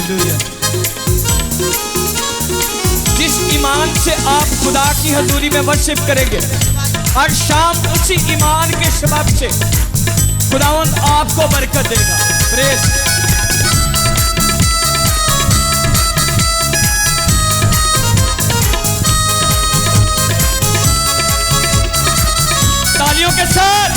Hallelujah. जिस ईमान से आप खुदा की हजूरी में वर्शिप करेंगे, हर शाम उसी ईमान के सबब से खुदावंद आपको बरकत देगा। प्रेज। तालियों के साथ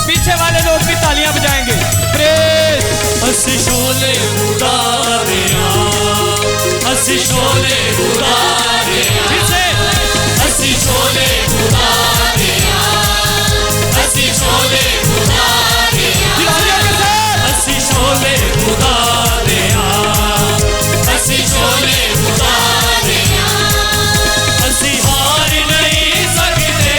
पीछे वाले लोग भी तालियां बजाएंगे। प्रेज। असी शोले उतारिया, असी शोले उतारिया, असी शोले उतारिया, असी शोले उतारिया, असी शोले उतारिया, असी शोले उतारिया, असी हार नहीं सकते,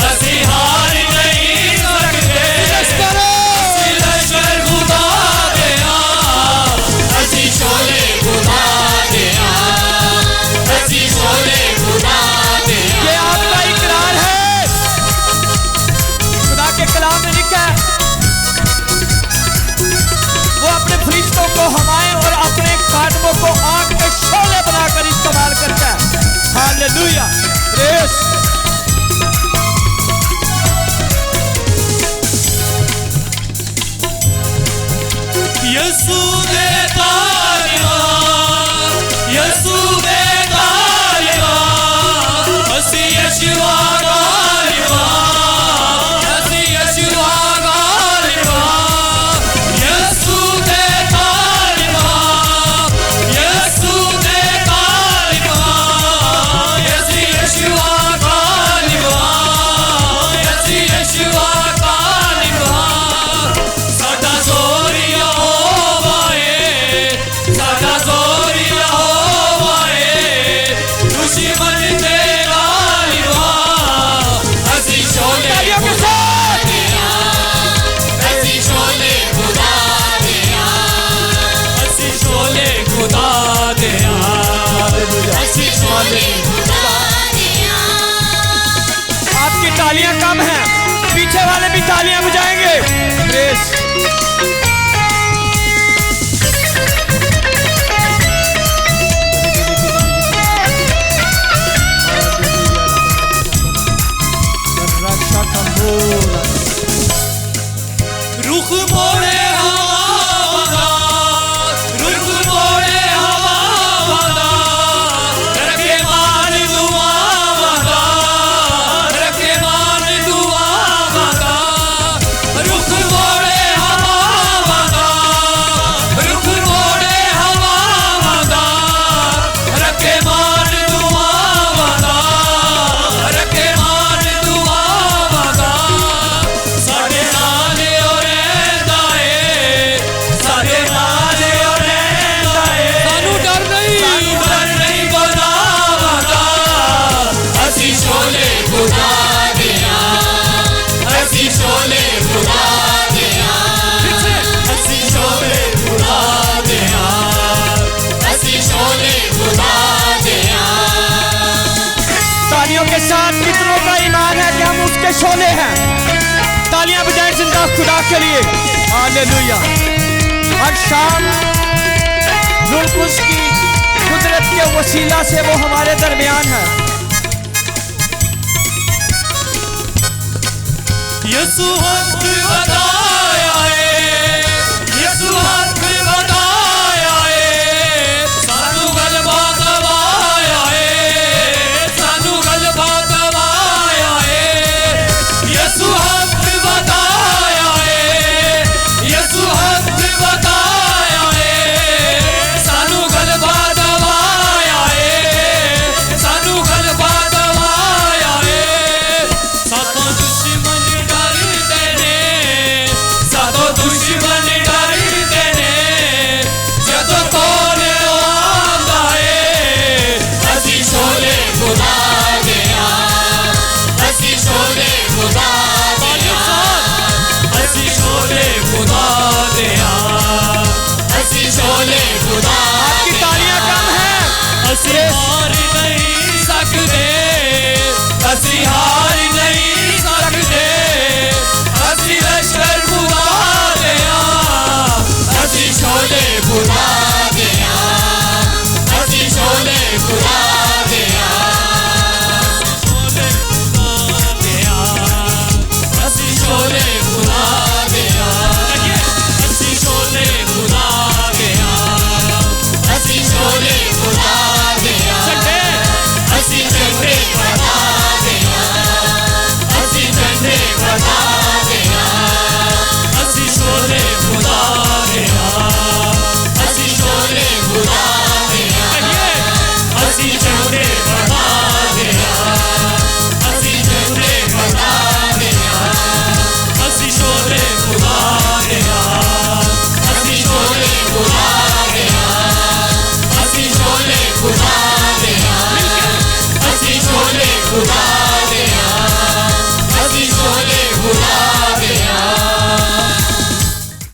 असी हार नहीं सकते, असी लश्कर खुदा दिया, असी शोले खुदा दिया, असी शोले खुदा दिया। ये आपका इकरार है। खुदा के कलाम में लिखा है, वो अपने फरिश्तों को हवाएं और अपने खादमों को आग के शोले बनाकर इस्तेमाल करता है। हालेलुया। प्रेज। यसू दे तालिया, यसू दे तालिया, असी यशुआ गालिबा, असी यशुआ गालिबा, यसू दे तालिया, यसू दे तालिया, असी यशुआ गालिबा, असी यशुआ गालिबा। साडा जोरिया होवाए, साडा जोरिया होवाए, दुश्मन ते गालिबा, असी शोले तालियों के साथ। दिया, असी शोले खुदा दिया, असी शोले खुदा दिया, असी शोले खुदा दिया। आपकी तालियां कम हैं, पीछे वाले भी तालियां बजाएंगे। प्रेज। रुख मोड़े हवा, रुख मोड़े हवा, रखे मान दुआ वादा, रखे मान दुआ वादा, रुख मोड़े हवा, रुख मोड़े हवा, रखे मान दुआ वादा, रखे मान दुआ वादा। साडे नाल ओ रहंदा ए, साडे नाल ओ रहंदा ए, सानू डर नहीं खुदा वादा, असी शोले खुदा दिया, असी शोले खुदा दिया, असी शोले खुदा दिया, असी शोले खुदा दिया। तालियों के साथ कितनों का ईमान है कि हम उसके शोले हैं? तालियां बजाएं जिंदा खुदा के लिए। हालेलुया। हर शाम की कुदरत के वसीला से वो हमारे दरमियान है। यसू हक